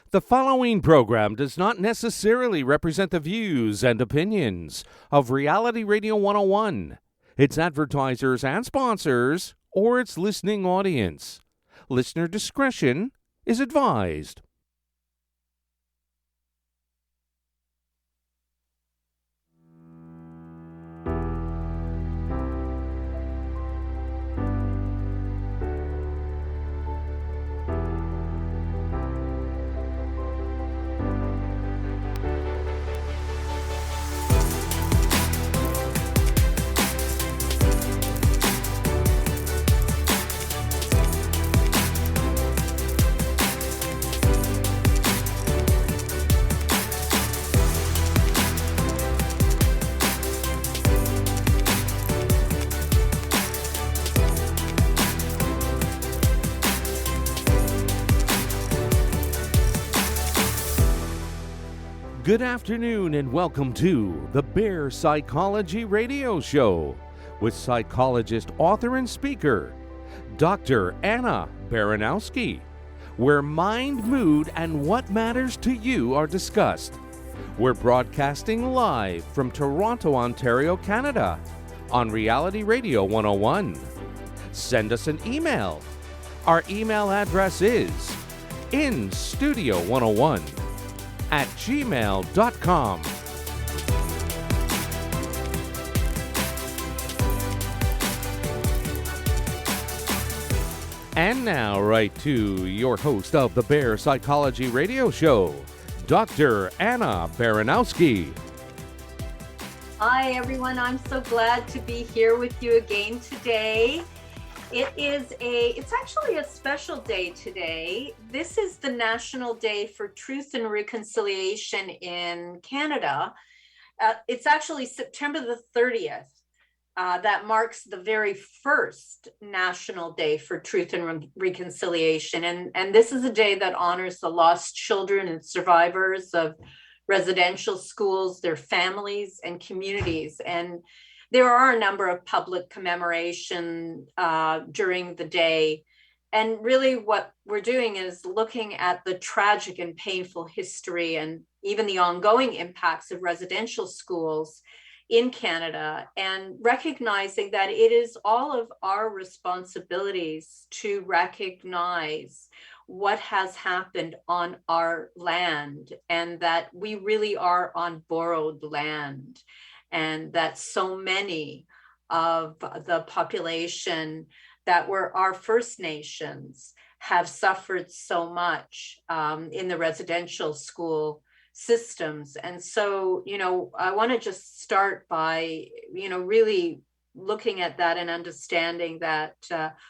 The following program does not necessarily represent the views and opinions of Reality Radio 101, its advertisers and sponsors, or its listening audience. Listener discretion is advised. Good afternoon and welcome to the Bear Psychology Radio Show with psychologist, author, and speaker, Dr. Anna Baranowski, where mind, mood, and what matters to you are discussed. We're broadcasting live from Toronto, Ontario, Canada on Reality Radio 101. Send us an email. Our email address is instudio101 at gmail.com. And now, right to your host of the Bear Psychology Radio Show, Dr. Anna Baranowski. Hi, everyone. I'm so glad to be here with you again today. It's actually a special day today. This is the National Day for Truth and Reconciliation in Canada. It's actually September the 30th. That marks the very first National Day for Truth and Reconciliation. And this is a day that honors the lost children and survivors of residential schools, their families and communities. And there are a number of public commemoration during the day. And really what we're doing is looking at the tragic and painful history and even the ongoing impacts of residential schools in Canada, and recognizing that it is all of our responsibilities to recognize what has happened on our land, and that we really are on borrowed land, and that so many of the population that were our First Nations have suffered so much in the residential school systems. And so, I want to just start by, really looking at that and understanding that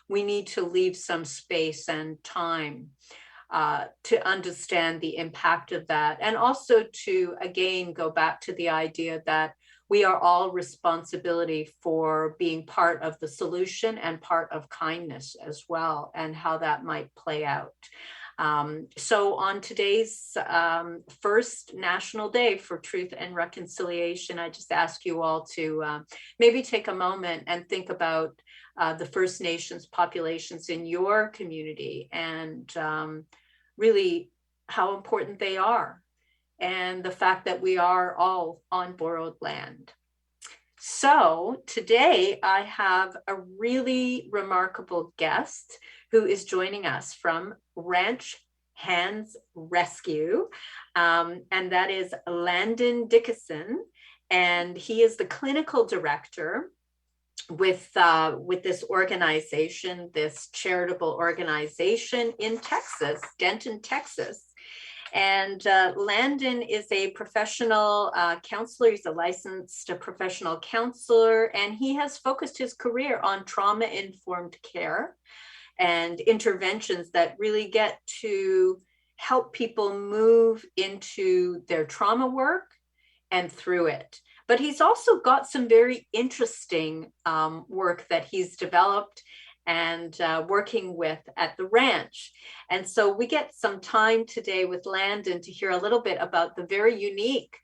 we need to leave some space and time to understand the impact of that. And also to, again, go back to the idea that we are all responsibility for being part of the solution and part of kindness as well, and how that might play out. So on today's first National Day for Truth and Reconciliation, I just ask you all to maybe take a moment and think about the First Nations populations in your community, and really how important they are, and the fact that we are all on borrowed land. So today I have a really remarkable guest who is joining us from Ranch Hands Rescue, and that is Landon Dickeson, and he is the clinical director with this organization, this charitable organization in Texas, Denton, Texas. And Landon is a professional counselor. He's a licensed professional counselor, and he has focused his career on trauma-informed care and interventions that really get to help people move into their trauma work and through it. But he's also got some very interesting work that he's developed and working with at the ranch. And so we get some time today with Landon to hear a little bit about the very unique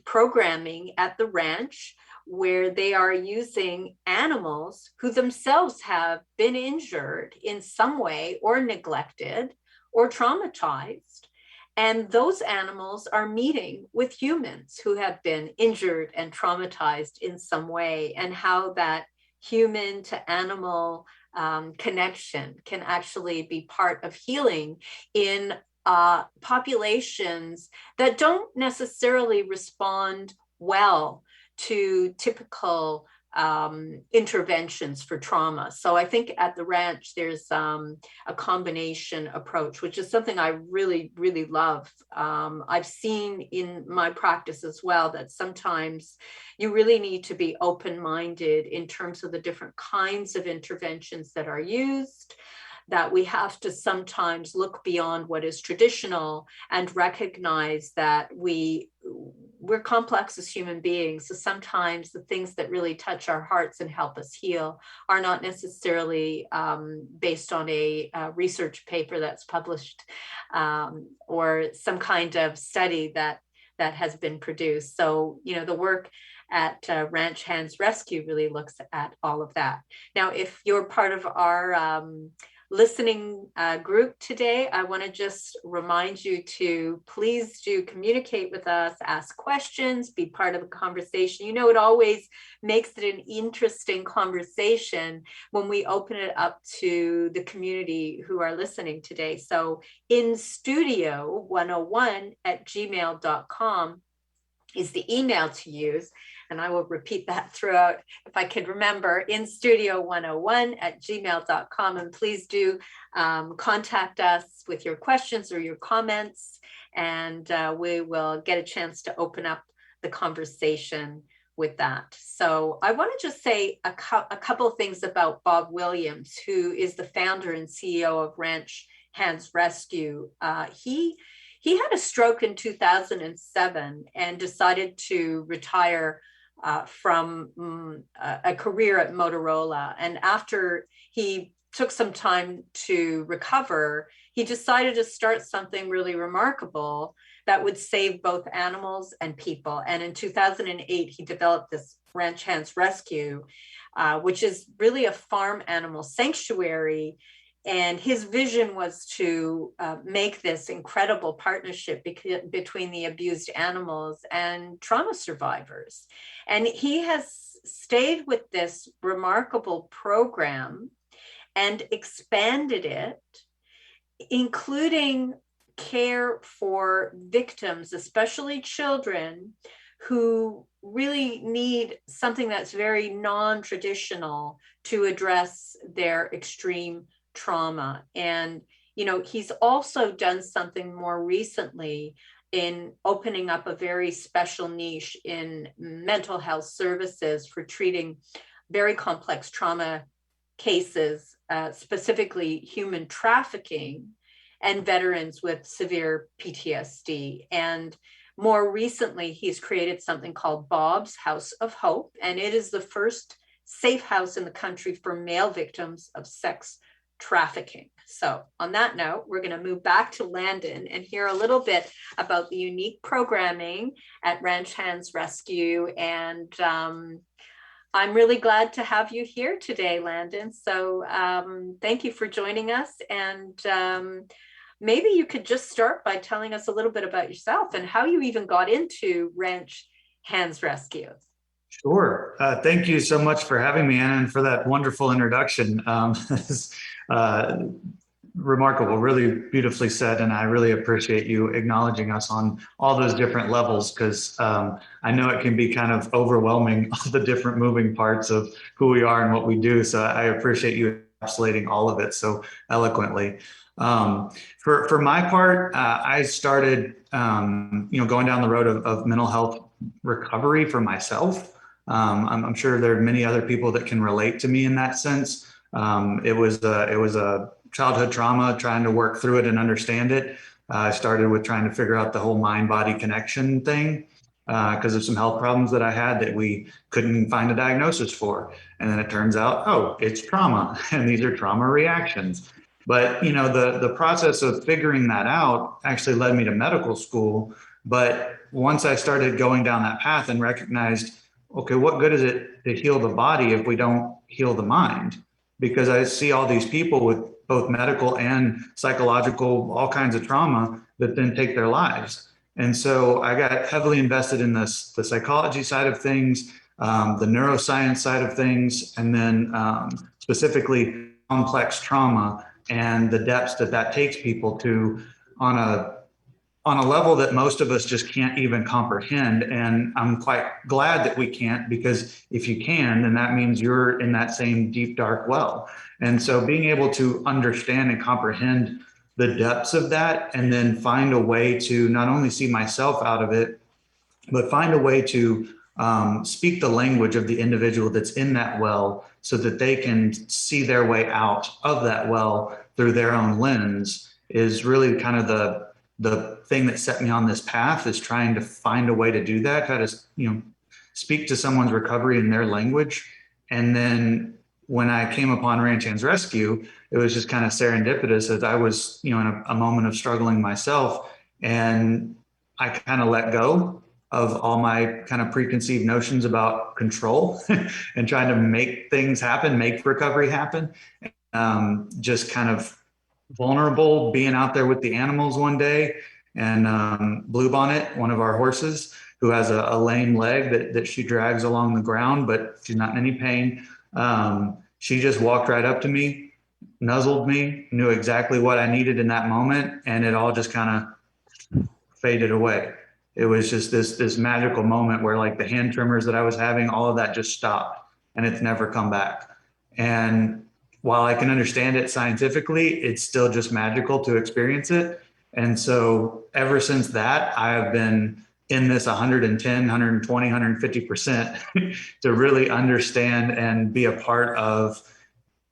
programming at the ranch, where they are using animals who themselves have been injured in some way or neglected or traumatized. And those animals are meeting with humans who have been injured and traumatized in some way, and how that human to animal connection can actually be part of healing in populations that don't necessarily respond well to typical interventions for trauma. So I think at the ranch, there's a combination approach, which is something I really, really love. I've seen in my practice as well that sometimes you really need to be open-minded in terms of the different kinds of interventions that are used, that we have to sometimes look beyond what is traditional and recognize that we're complex as human beings. So sometimes the things that really touch our hearts and help us heal are not necessarily based on a research paper that's published or some kind of study that has been produced. So, the work at Ranch Hands Rescue really looks at all of that. Now, if you're part of our listening group today, I want to just remind you to please do communicate with us, ask questions, be part of a conversation. It always makes it an interesting conversation when we open it up to the community who are listening today. So instudio101@gmail.com is the email to use. And I will repeat that throughout if I can remember, instudio101@gmail.com. And please do contact us with your questions or your comments, and we will get a chance to open up the conversation with that. So I want to just say a couple of things about Bob Williams, who is the founder and CEO of Ranch Hands Rescue. He had a stroke in 2007 and decided to retire from a career at Motorola. And after he took some time to recover, he decided to start something really remarkable that would save both animals and people. And in 2008, he developed this Ranch Hands Rescue, which is really a farm animal sanctuary. And his vision was to make this incredible partnership between the abused animals and trauma survivors. And he has stayed with this remarkable program and expanded it, including care for victims, especially children, who really need something that's very non-traditional to address their extreme trauma. And, he's also done something more recently in opening up a very special niche in mental health services for treating very complex trauma cases, specifically human trafficking and veterans with severe PTSD. And more recently, he's created something called Bob's House of Hope, and it is the first safe house in the country for male victims of sex trafficking. So on that note, we're going to move back to Landon and hear a little bit about the unique programming at Ranch Hands Rescue. And I'm really glad to have you here today, Landon. So thank you for joining us. And maybe you could just start by telling us a little bit about yourself and how you even got into Ranch Hands Rescue. Sure. Thank you so much for having me, Anna, and for that wonderful introduction. Remarkable, really beautifully said, and I really appreciate you acknowledging us on all those different levels, because I know it can be kind of overwhelming, all the different moving parts of who we are and what we do. So I appreciate you encapsulating all of it so eloquently. For my part, I started, going down the road of mental health recovery for myself. I'm sure there are many other people that can relate to me in that sense. It was a childhood trauma, trying to work through it and understand it. I started with trying to figure out the whole mind-body connection thing because of some health problems that I had that we couldn't find a diagnosis for. And then it turns out, oh, it's trauma, and these are trauma reactions. But the process of figuring that out actually led me to medical school. But once I started going down that path and recognized, okay, what good is it to heal the body if we don't heal the mind? Because I see all these people with both medical and psychological, all kinds of trauma that then take their lives. And so I got heavily invested in the psychology side of things, the neuroscience side of things, and then specifically complex trauma and the depths that takes people to on a level that most of us just can't even comprehend. And I'm quite glad that we can't, because if you can, then that means you're in that same deep, dark well. And so being able to understand and comprehend the depths of that, and then find a way to not only see myself out of it, but find a way to speak the language of the individual that's in that well, so that they can see their way out of that well through their own lens, is really kind of the thing that set me on this path, is trying to find a way to do that, try to, speak to someone's recovery in their language. And then when I came upon Ranch Hands Rescue, it was just kind of serendipitous, as I was, in a moment of struggling myself, and I kind of let go of all my kind of preconceived notions about control and trying to make things happen, make recovery happen. Just kind of vulnerable, being out there with the animals one day, and Bluebonnet, one of our horses, who has a lame leg that she drags along the ground, but she's not in any pain. She just walked right up to me, nuzzled me, knew exactly what I needed in that moment, and it all just kind of faded away. It was just this magical moment where, like, the hand tremors that I was having, all of that just stopped, and it's never come back. And while I can understand it scientifically, it's still just magical to experience it. And so ever since that, I have been in this 110, 120, 150% to really understand and be a part of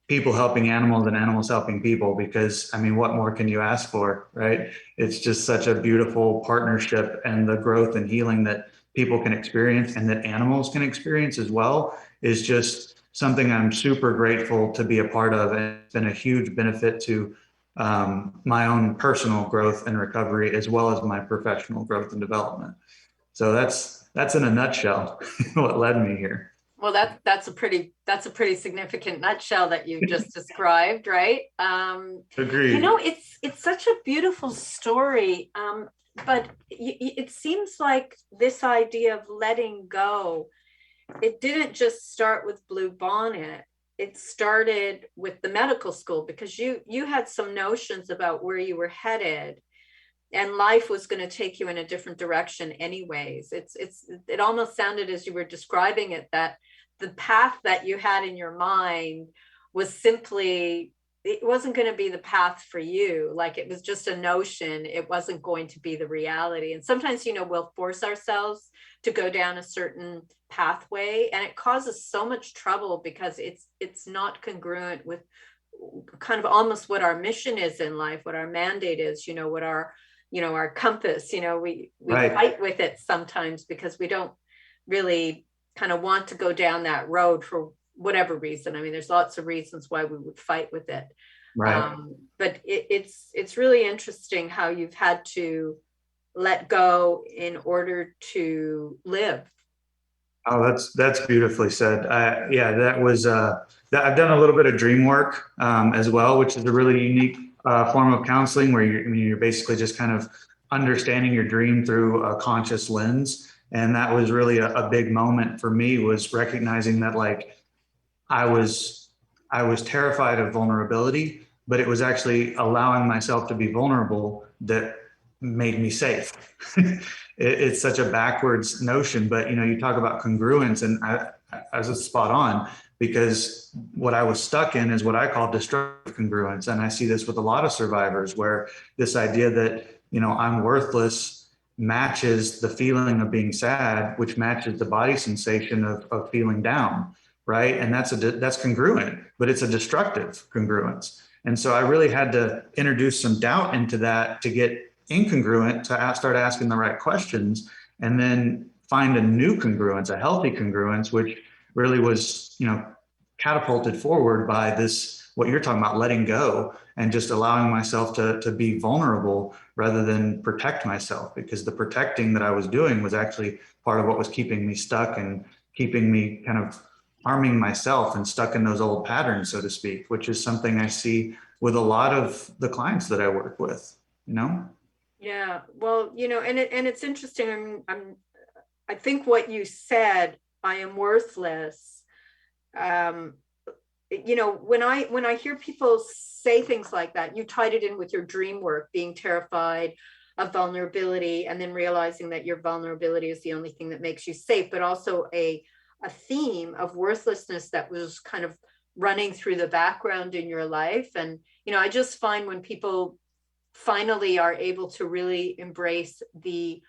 people helping animals and animals helping people, because I mean, what more can you ask for, right? It's just such a beautiful partnership, and the growth and healing that people can experience and that animals can experience as well is just something I'm super grateful to be a part of. And it's been a huge benefit to my own personal growth and recovery, as well as my professional growth and development. So that's in a nutshell what led me here. Well, that's a pretty significant nutshell that you just described, right? Agreed. It's such a beautiful story, but it seems like this idea of letting go, it didn't just start with Bluebonnet. It started with the medical school, because you had some notions about where you were headed, and life was going to take you in a different direction anyways. It almost sounded, as you were describing it, that the path that you had in your mind was simply, it wasn't going to be the path for you. Like, it was just a notion. It wasn't going to be the reality. And sometimes, we'll force ourselves to go down a certain pathway, and it causes so much trouble because it's not congruent with kind of almost what our mission is in life, what our mandate is, what our compass, we Right. fight with it sometimes because we don't really kind of want to go down that road for whatever reason. I mean, there's lots of reasons why we would fight with it. Right. But it's really interesting how you've had to let go in order to live. Oh, that's beautifully said. That was I've done a little bit of dream work as well, which is a really unique form of counseling, where you're basically just kind of understanding your dream through a conscious lens. And that was really a big moment for me, was recognizing that, like, I was terrified of vulnerability, but it was actually allowing myself to be vulnerable that made me safe. It's such a backwards notion, but you talk about congruence, and I was spot on, because what I was stuck in is what I call destructive congruence. And I see this with a lot of survivors, where this idea that, I'm worthless matches the feeling of being sad, which matches the body sensation of feeling down, right? And that's congruent, but it's a destructive congruence. And so I really had to introduce some doubt into that to get incongruent, to start asking the right questions, and then find a new congruence, a healthy congruence, which really was, catapulted forward by this, what you're talking about, letting go, and just allowing myself to be vulnerable rather than protect myself, because the protecting that I was doing was actually part of what was keeping me stuck and keeping me kind of harming myself and stuck in those old patterns, so to speak, which is something I see with a lot of the clients that I work with, you know? Yeah, well, and it's interesting. I think what you said, I am worthless. When I hear people say things like that, you tied it in with your dream work, being terrified of vulnerability, and then realizing that your vulnerability is the only thing that makes you safe, but also a theme of worthlessness that was kind of running through the background in your life. And, I just find when people finally are able to really embrace the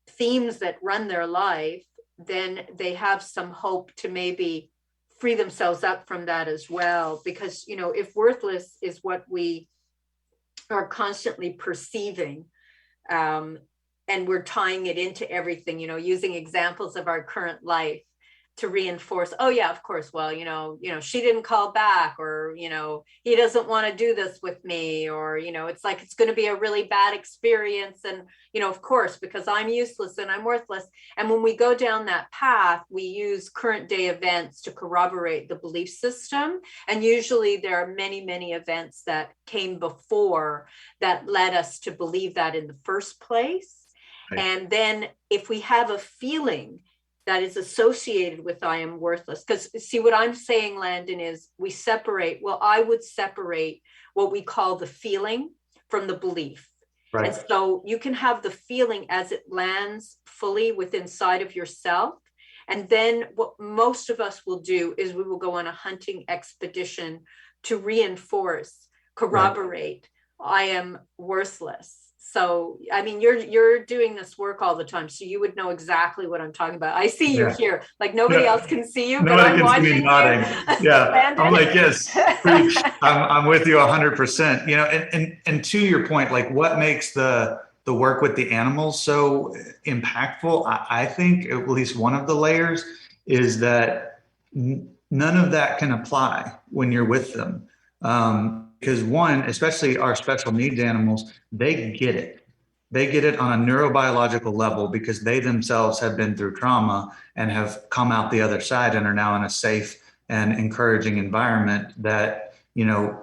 themes that run their life, then they have some hope to maybe free themselves up from that as well. Because, if worthless is what we are constantly perceiving, and we're tying it into everything, using examples of our current life to reinforce, oh yeah, of course, well, she didn't call back, or, he doesn't want to do this with me, or, it's like, it's going to be a really bad experience. And, of course, because I'm useless and I'm worthless. And when we go down that path, we use current day events to corroborate the belief system. And usually there are many, many events that came before that led us to believe that in the first place. Right. And then if we have a feeling that is associated with I am worthless. Because see, what I'm saying, Landon, is I would separate what we call the feeling from the belief. Right. And so you can have the feeling as it lands fully within inside of yourself. And then what most of us will do is we will go on a hunting expedition to reinforce, corroborate, right. I am worthless. So, I mean, you're doing this work all the time, so you would know exactly what I'm talking about. I see you here, like nobody else can see you, but I'm watching you. Nodding. Yeah, I'm like, yes, preach. I'm with you 100%. And to your point, like, what makes the work with the animals so impactful? I think at least one of the layers is that none of that can apply when you're with them. Because one, especially our special needs animals, they get it. They get it on a neurobiological level because they themselves have been through trauma and have come out the other side and are now in a safe and encouraging environment that,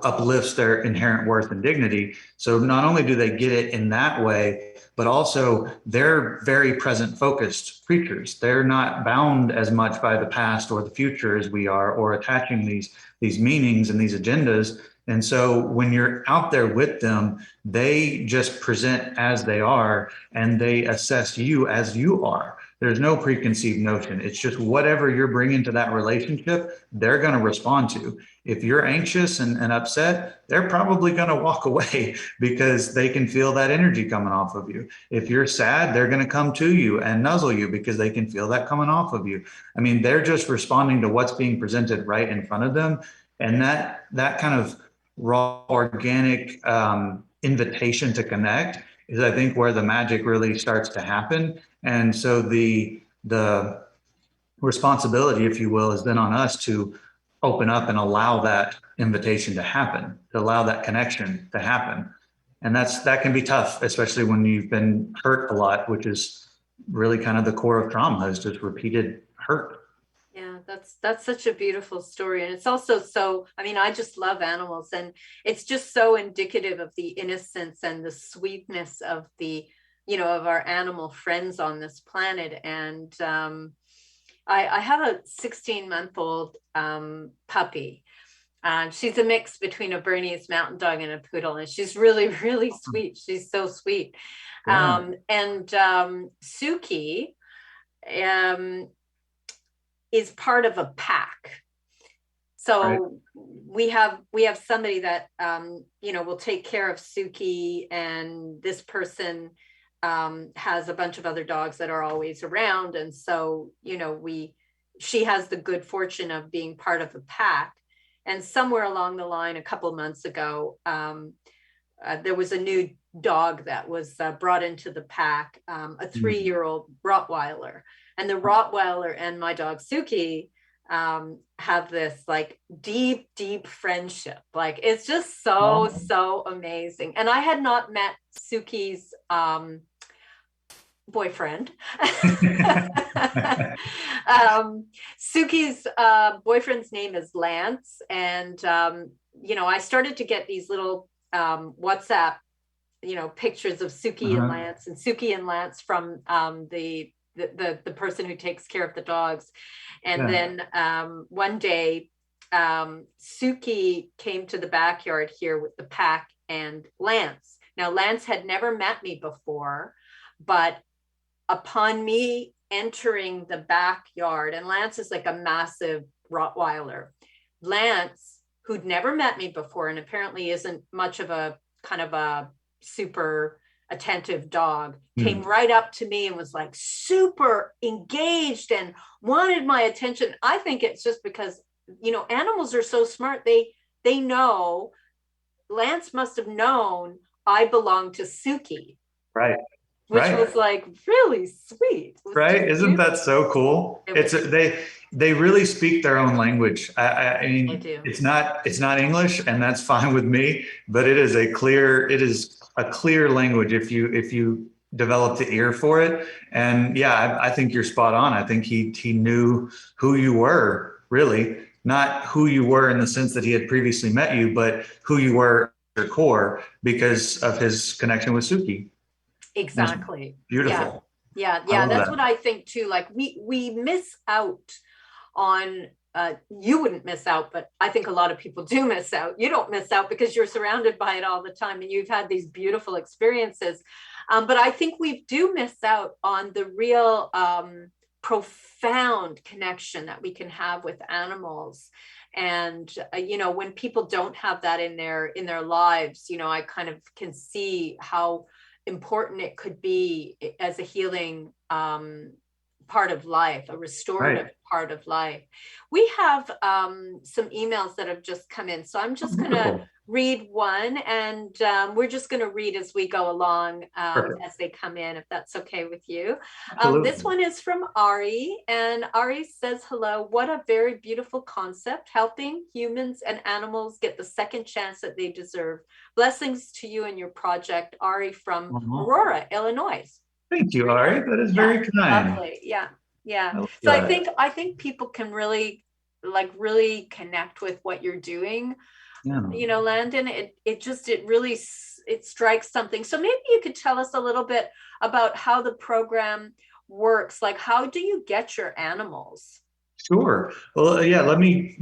uplifts their inherent worth and dignity. So not only do they get it in that way, but also they're very present focused creatures. They're not bound as much by the past or the future as we are, or attaching these meanings and these agendas. And so when you're out there with them, they just present as they are, and they assess you as you are. There's no preconceived notion. It's just whatever you're bringing to that relationship, they're going to respond to. If you're anxious and upset, they're probably going to walk away because they can feel that energy coming off of you. If you're sad, they're going to come to you and nuzzle you because they can feel that coming off of you. I mean, they're just responding to what's being presented right in front of them. And that kind of raw, organic invitation to connect is, I think, where the magic really starts to happen. And so the responsibility, if you will, is then on us to open up and allow that invitation to happen, to allow that connection to happen. And that can be tough, especially when you've been hurt a lot, which is really kind of the core of trauma, is just repeated hurt. Yeah, that's such a beautiful story. And it's also I just love animals, and it's just so indicative of the innocence and the sweetness of of our animal friends on this planet. And I have a 16-month-old puppy. She's a mix between a Bernese Mountain Dog and a poodle, and she's really, really sweet. She's so sweet. Yeah. Suki is part of a pack. So right. we have somebody that will take care of Suki, and this person has a bunch of other dogs that are always around. And so, she has the good fortune of being part of a pack. And somewhere along the line, a couple months ago, there was a new dog that was brought into the pack, a 3-year-old Rottweiler. And the Rottweiler and my dog Suki have this like deep, deep friendship. Like, it's just so amazing. And I had not met Suki's boyfriend. Suki's boyfriend's name is Lance, and I started to get these little WhatsApp, pictures of Suki and Lance, and Suki and Lance from the person who takes care of the dogs. And then one day, Suki came to the backyard here with the pack and Lance. Now, Lance had never met me before, but upon me entering the backyard, and Lance is like a massive Rottweiler, Lance, who'd never met me before and apparently isn't much of a kind of a super attentive dog, came right up to me and was like super engaged and wanted my attention. I think it's just because, animals are so smart. They know. Lance must have known I belonged to Suki. Right. Which was like really sweet. Right. Isn't that so cool? They really speak their own language. I mean, they do. It's not English, and that's fine with me, but it is a clear language if you develop the ear for it. And yeah, I think you're spot on. I think he knew who you were, really, not who you were in the sense that he had previously met you, but who you were at your core because of his connection with Suki. Exactly. Beautiful. Yeah. That's what I think too. Like we miss out on, you wouldn't miss out, but I think a lot of people do miss out. You don't miss out because you're surrounded by it all the time and you've had these beautiful experiences. But I think we do miss out on the real profound connection that we can have with animals. And, when people don't have that in their lives, I kind of can see how important it could be as a healing part of life, a restorative part of life. We have some emails that have just come in. So I'm just going to read one, and we're just going to read as we go along as they come in, if that's okay with you. This one is from Ari, and Ari says, hello, what a very beautiful concept, helping humans and animals get the second chance that they deserve. Blessings to you and your project. Ari from Aurora, Illinois. Thank you, Ari. That is very kind. Lovely. Yeah. So I think people can really connect with what you're doing. Yeah. Landon, it really strikes something. So maybe you could tell us a little bit about how the program works. Like, how do you get your animals? Sure. Well, yeah, let me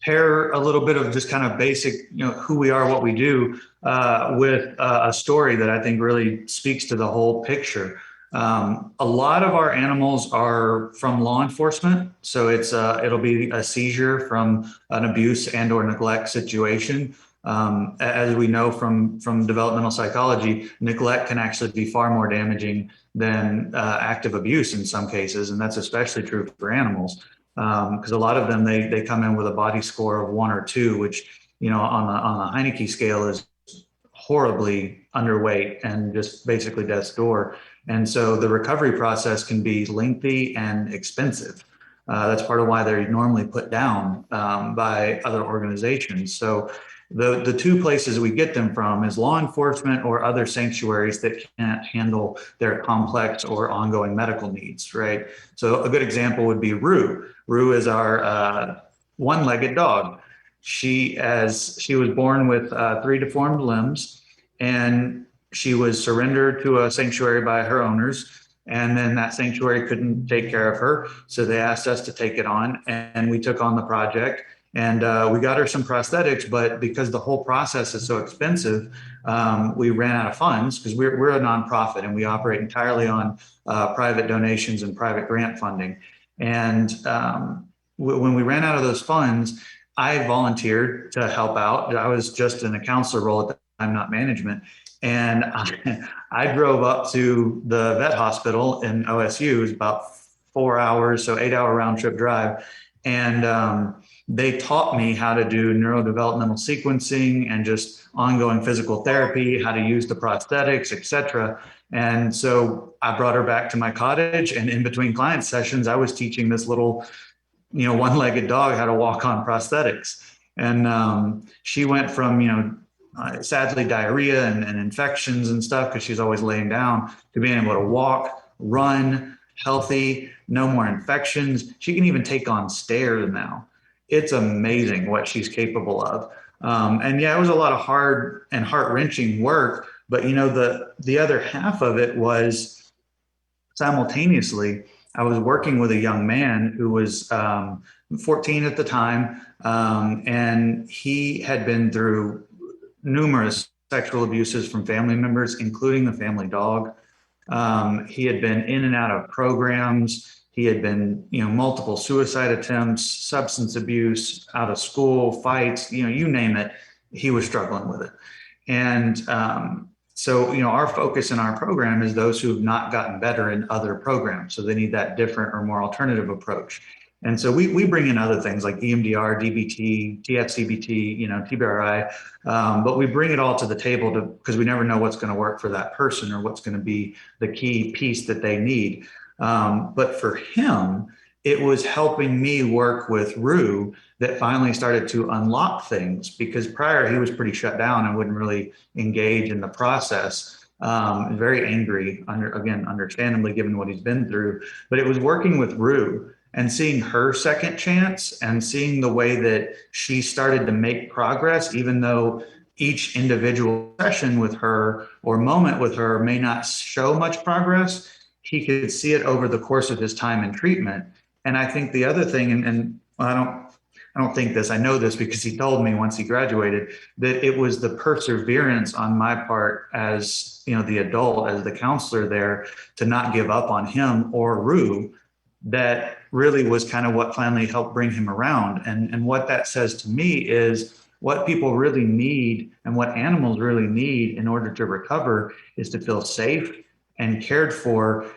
pair a little bit of just kind of basic, who we are, what we do, with a story that I think really speaks to the whole picture. A lot of our animals are from law enforcement, so it'll be a seizure from an abuse and or neglect situation. As we know from developmental psychology, neglect can actually be far more damaging than active abuse in some cases, and that's especially true for animals. Because a lot of them, they come in with a body score of 1 or 2, which, on the Heineke scale is horribly underweight and just basically death's door. And so the recovery process can be lengthy and expensive. That's part of why they're normally put down by other organizations. So the two places we get them from is law enforcement or other sanctuaries that can't handle their complex or ongoing medical needs, right? So a good example would be Rue. Rue is our one-legged dog. She was born with 3 deformed limbs, and she was surrendered to a sanctuary by her owners. And then that sanctuary couldn't take care of her. So they asked us to take it on, and we took on the project. And we got her some prosthetics, but because the whole process is so expensive, we ran out of funds because we're a nonprofit and we operate entirely on private donations and private grant funding. And when we ran out of those funds, I volunteered to help out. I was just in a counselor role at the time, not management. And I drove up to the vet hospital in OSU. It was about 4 hours, so 8-hour round trip drive. And they taught me how to do neurodevelopmental sequencing and just ongoing physical therapy, how to use the prosthetics, et cetera. And so I brought her back to my cottage, and in between client sessions, I was teaching this little, one-legged dog how to walk on prosthetics. And she went from, sadly diarrhea and infections and stuff, because she's always laying down, to being able to walk, run, healthy, no more infections. She can even take on stairs now. It's amazing what she's capable of. And yeah, it was a lot of hard and heart-wrenching work, but the other half of it was simultaneously, I was working with a young man who was 14 at the time, and he had been through numerous sexual abuses from family members, including the family dog. He had been in and out of programs. He had been, multiple suicide attempts, substance abuse, out of school, fights, you name it. He was struggling with it. And so, our focus in our program is those who have not gotten better in other programs. So they need that different or more alternative approach. And so we bring in other things like EMDR, DBT, TFCBT, TBRI, but we bring it all to the table because we never know what's going to work for that person or what's going to be the key piece that they need. But for him, it was helping me work with Rue that finally started to unlock things, because prior he was pretty shut down and wouldn't really engage in the process. Very angry, understandably given what he's been through. But it was working with Rue and seeing her second chance and seeing the way that she started to make progress, even though each individual session with her or moment with her may not show much progress, he could see it over the course of his time in treatment. And I think the other thing, and I don't think this, I know this because he told me once he graduated, that it was the perseverance on my part as, the adult, as the counselor there, to not give up on him or Rue, that really was kind of what finally helped bring him around. And what that says to me is what people really need and what animals really need in order to recover is to feel safe and cared for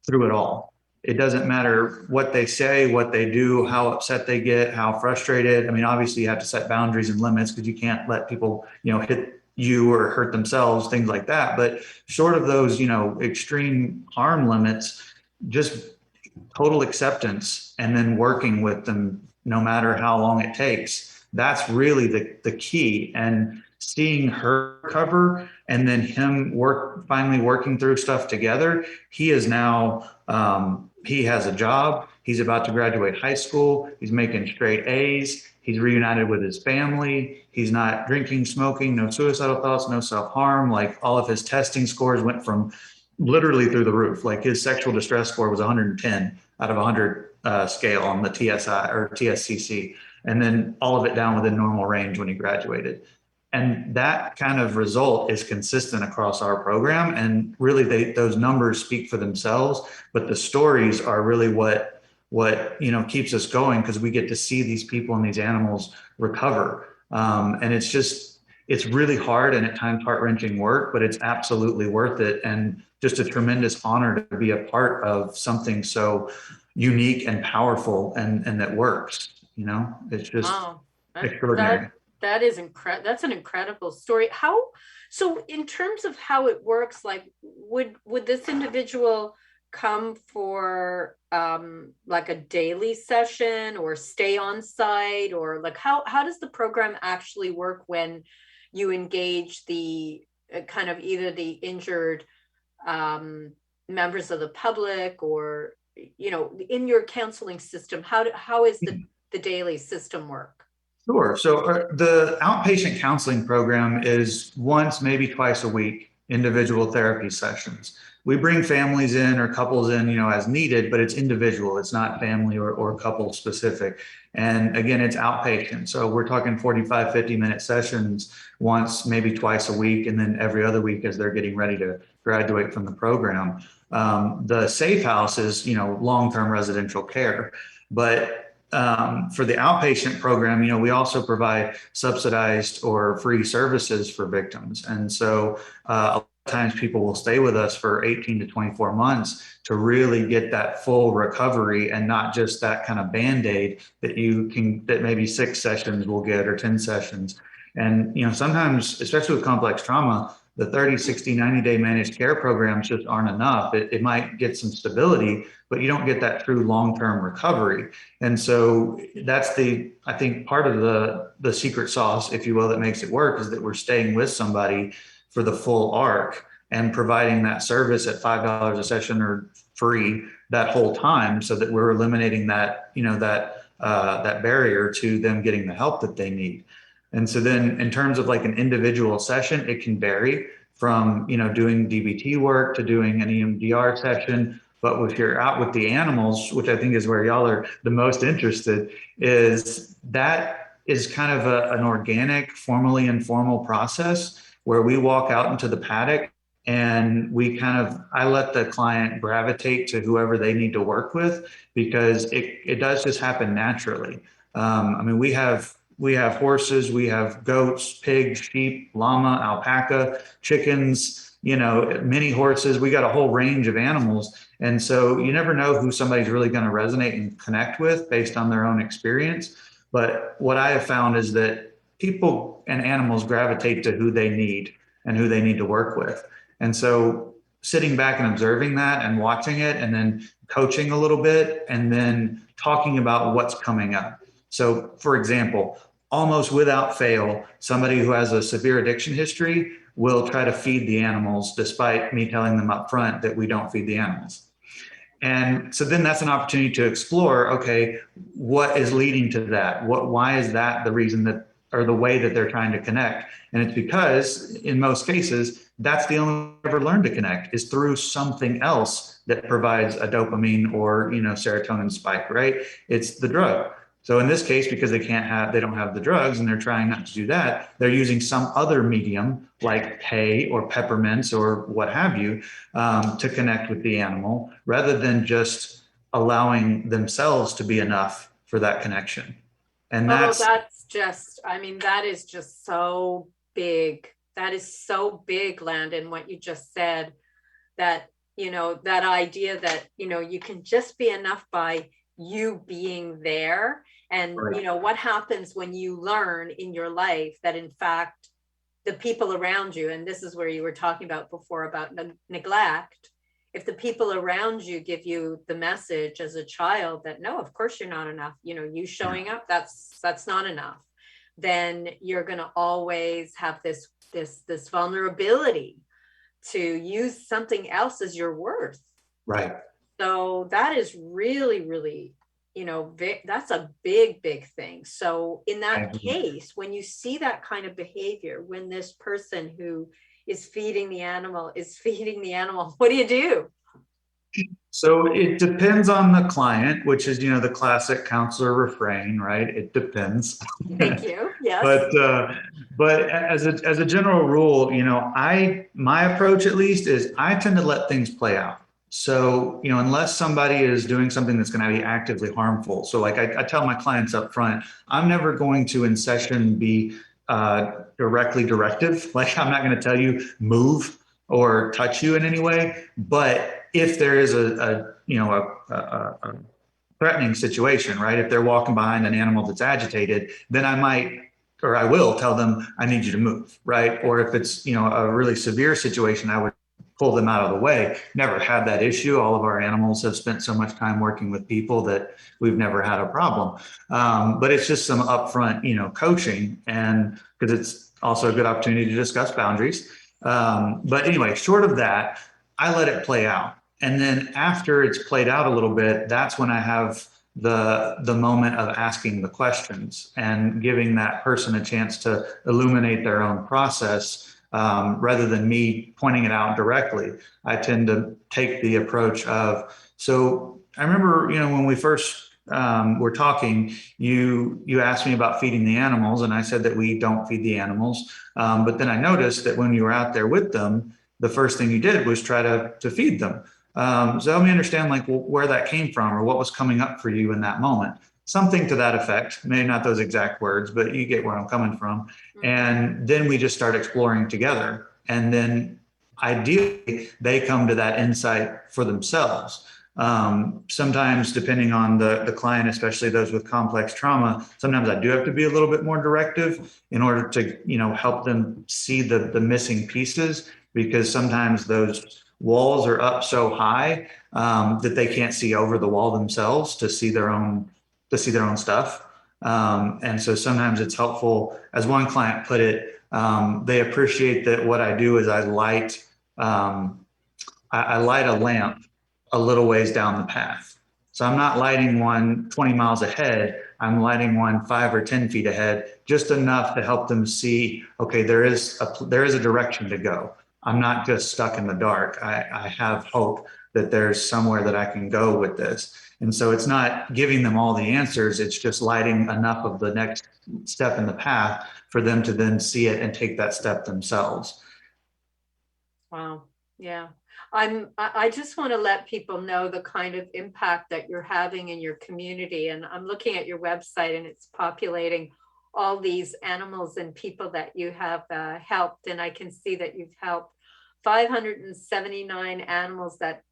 through it all. It doesn't matter what they say, what they do, how upset they get, how frustrated. I mean, obviously you have to set boundaries and limits because you can't let people, hit you or hurt themselves, things like that. But short of those, extreme harm limits, just total acceptance and then working with them no matter how long it takes. That's really the key. And seeing her recover and then him finally working through stuff together. He is now, he has a job. He's about to graduate high school. He's making straight A's. He's reunited with his family. He's not drinking, smoking, no suicidal thoughts, no self-harm. Like all of his testing scores went from literally through the roof. Like his sexual distress score was 110 out of 100 scale on the TSI or TSCC. And then all of it down within normal range when he graduated. And that kind of result is consistent across our program. And really those numbers speak for themselves, but the stories are really what keeps us going, because we get to see these people and these animals recover. And it's really hard and at times heart-wrenching work, but it's absolutely worth it. And just a tremendous honor to be a part of something so unique and powerful and that works. It's just extraordinary. That is incredible. That's an incredible story. So in terms of how it works, like would this individual come for like a daily session or stay on site, or like how does the program actually work when you engage the kind of either the injured members of the public or, in your counseling system, how is the daily system work? Sure. So the outpatient counseling program is once, maybe twice a week, individual therapy sessions. We bring families in or couples in, as needed, but it's individual. It's not family or couple specific. And again, it's outpatient. So we're talking 45, 50-minute sessions once, maybe twice a week, and then every other week as they're getting ready to graduate from the program. The safe house is, long-term residential care. But for the outpatient program, we also provide subsidized or free services for victims. And so a lot of times people will stay with us for 18 to 24 months to really get that full recovery and not just that kind of Band-Aid that maybe 6 sessions will get or 10 sessions. And, sometimes, especially with complex trauma, the 30, 60, 90-day managed care programs just aren't enough. It might get some stability, but you don't get that true long-term recovery. And so that's I think part of the secret sauce, if you will, that makes it work, is that we're staying with somebody for the full arc and providing that service at $5 a session or free that whole time, so that we're eliminating that, that barrier to them getting the help that they need. And so then in terms of like an individual session, it can vary from, doing DBT work to doing an EMDR session. But if you're out with the animals, which I think is where y'all are the most interested, is that is kind of an organic, formally informal process where we walk out into the paddock and I let the client gravitate to whoever they need to work with, because it does just happen naturally. I mean, we have horses, we have goats, pigs, sheep, llama, alpaca, chickens, mini horses. We got a whole range of animals. And so you never know who somebody's really going to resonate and connect with based on their own experience. But what I have found is that people and animals gravitate to who they need and who they need to work with. And so sitting back and observing that and watching it, and then coaching a little bit, and then talking about what's coming up. So for example, almost without fail, somebody who has a severe addiction history will try to feed the animals despite me telling them up front that we don't feed the animals. And so then that's an opportunity to explore, okay, what is leading to that? Why is that the reason that, or the way that they're trying to connect? And it's because in most cases, that's the only way they ever learn to connect, is through something else that provides a dopamine or, serotonin spike, right? It's the drug. So in this case, because they don't have the drugs and they're trying not to do that, they're using some other medium like hay or peppermints or what have you, to connect with the animal, rather than just allowing themselves to be enough for that connection. And that is just so big. That is so big, Landon, what you just said, that, that idea that, you can just be enough by you being there. And, right. What happens when you learn in your life that, in fact, the people around you, and this is where you were talking about before about neglect, if the people around you give you the message as a child that, no, of course you're not enough, you showing up, that's not enough, then you're going to always have this vulnerability to use something else as your worth. Right. So that is really, really, that's a big, big thing. So in that case, when you see that kind of behavior, when this person who is feeding the animal, what do you do? So it depends on the client, which is, the classic counselor refrain, right? It depends. Thank you. Yes. But as a general rule, my approach at least is I tend to let things play out. So, unless somebody is doing something that's going to be actively harmful. So like I tell my clients up front, I'm never going to in session be directly directive. Like I'm not going to tell you move or touch you in any way. But if there is a threatening situation, right? If they're walking behind an animal that's agitated, then I will tell them, I need you to move, right? Or if it's, a really severe situation, I would pull them out of the way. Never had that issue. All of our animals have spent so much time working with people that we've never had a problem. But it's just some upfront, coaching, and because it's also a good opportunity to discuss boundaries. But anyway, short of that, I let it play out. And then after it's played out a little bit, that's when I have the moment of asking the questions and giving that person a chance to illuminate their own process. Rather than me pointing it out directly, I tend to take the approach of, so I remember, when we first were talking, you asked me about feeding the animals, and I said that we don't feed the animals. But then I noticed that when you were out there with them, the first thing you did was try to feed them. So help me understand where that came from, or what was coming up for you in that moment. Something to that effect, maybe not those exact words, but you get where I'm coming from. Mm-hmm. And then we just start exploring together. And then ideally, they come to that insight for themselves. Sometimes, depending on the client, especially those with complex trauma, sometimes I do have to be a little bit more directive in order to, help them see the missing pieces, because sometimes those walls are up so high that they can't see over the wall themselves to see their own stuff. And so sometimes it's helpful, as one client put it, they appreciate that what I do is I light a lamp a little ways down the path. So I'm not lighting one 20 miles ahead. I'm lighting one 5 or 10 feet ahead, just enough to help them see, okay, there is a direction to go. I'm not just stuck in the dark. I have hope that there's somewhere that I can go with this. And so it's not giving them all the answers. It's just lighting enough of the next step in the path for them to then see it and take that step themselves. Wow. Yeah. I just want to let people know the kind of impact that you're having in your community. And I'm looking at your website and it's populating all these animals and people that you have helped. And I can see that you've helped 579 animals that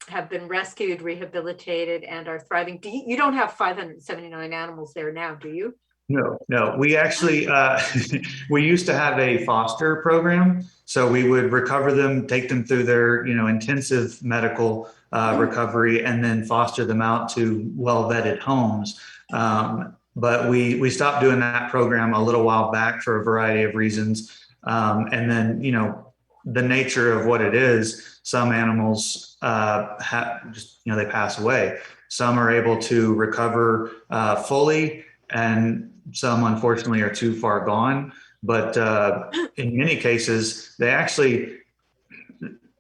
have been rescued, rehabilitated, and are thriving. You don't have 579 animals there now, do you? No. We actually, we used to have a foster program. So we would recover them, take them through their, intensive medical recovery, and then foster them out to well-vetted homes. But we stopped doing that program a little while back for a variety of reasons. And then, the nature of what it is, some animals they pass away. Some are able to recover fully, and some unfortunately are too far gone. But in many cases, they actually,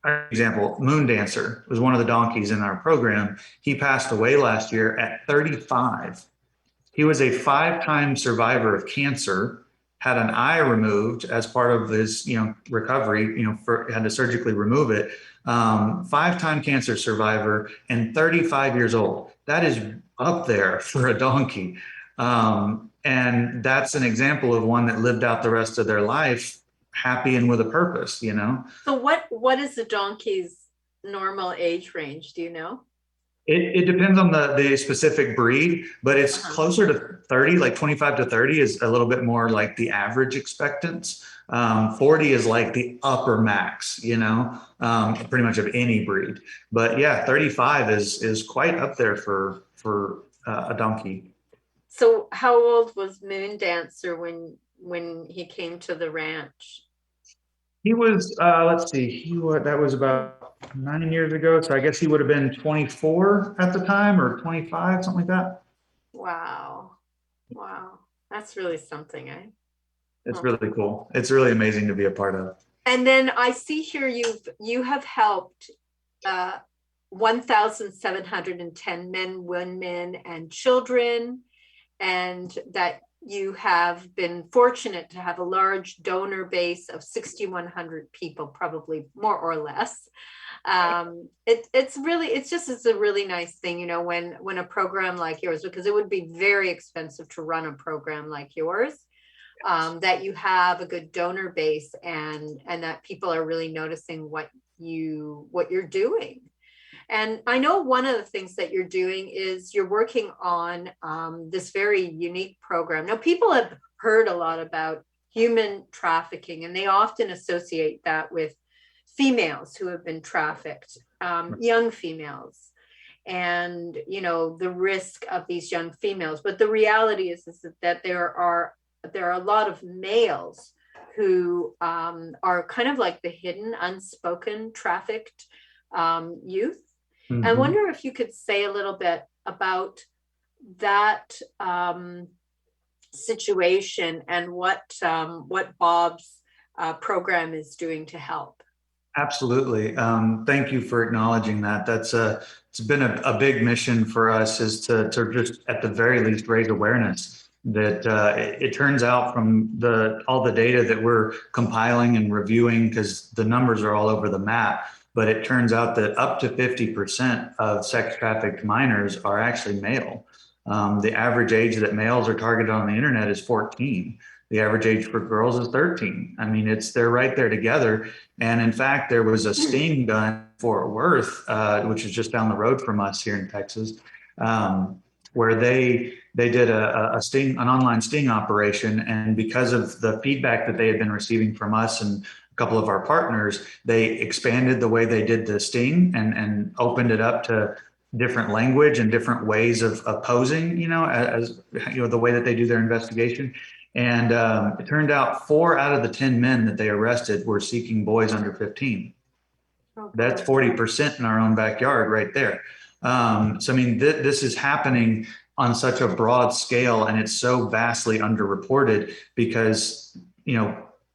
for example, Moon Dancer was one of the donkeys in our program. He passed away last year at 35. He was a 5-time survivor of cancer, had an eye removed as part of his, recovery, had to surgically remove it. 5-time cancer survivor and 35 years old. That is up there for a donkey. And that's an example of one that lived out the rest of their life happy and with a purpose, So what is the donkey's normal age range? Do you know? It depends on the specific breed, but it's closer to 30, like 25 to 30 is a little bit more like the average expectance. 40 is like the upper max, pretty much of any breed. But yeah, 35 is quite up there for a donkey. So how old was Moon Dancer when he came to the ranch? He was, let's see, that was about 9 years ago. So I guess he would have been 24 at the time, or 25, something like that. Wow. That's really something, eh? It's really cool. It's really amazing to be a part of. And then I see here you have helped 1,710 men, women, and children, and that you have been fortunate to have a large donor base of 6,100 people, probably more or less. It's a really nice thing, when a program like yours, because it would be very expensive to run a program like yours, that you have a good donor base and that people are really noticing what you're doing. And I know one of the things that you're doing is you're working on this very unique program. Now, people have heard a lot about human trafficking, and they often associate that with females who have been trafficked, young females, and, the risk of these young females. But the reality is that there are a lot of males who are kind of like the hidden, unspoken trafficked youth. Mm-hmm. I wonder if you could say a little bit about that situation and what Bob's program is doing to help. Absolutely. Thank you for acknowledging that. It's been a big mission for us, is to just at the very least raise awareness that it turns out from all the data that we're compiling and reviewing, because the numbers are all over the map. But it turns out that up to 50% of sex trafficked minors are actually male. The average age that males are targeted on the internet is 14. The average age for girls is 13. I mean, they're right there together. And in fact, there was a sting done in Fort Worth, which is just down the road from us here in Texas, where they did an online sting operation. And because of the feedback that they had been receiving from us and couple of our partners, they expanded the way they did the sting and opened it up to different language and different ways of posing, as the way that they do their investigation. And it turned out 4 out of the 10 men that they arrested were seeking boys under 15. Okay. That's 40% in our own backyard right there. So, I mean, this is happening on such a broad scale, and it's so vastly underreported because,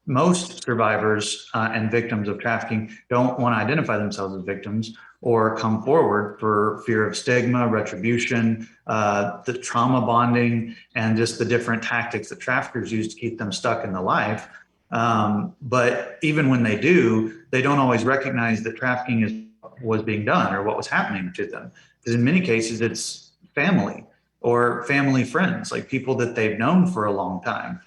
most survivors and victims of trafficking don't want to identify themselves as victims or come forward for fear of stigma, retribution, the trauma bonding, and just the different tactics that traffickers use to keep them stuck in the life. But even when they do, they don't always recognize that trafficking was being done or what was happening to them. Because in many cases, it's family or family friends, like people that they've known for a long time.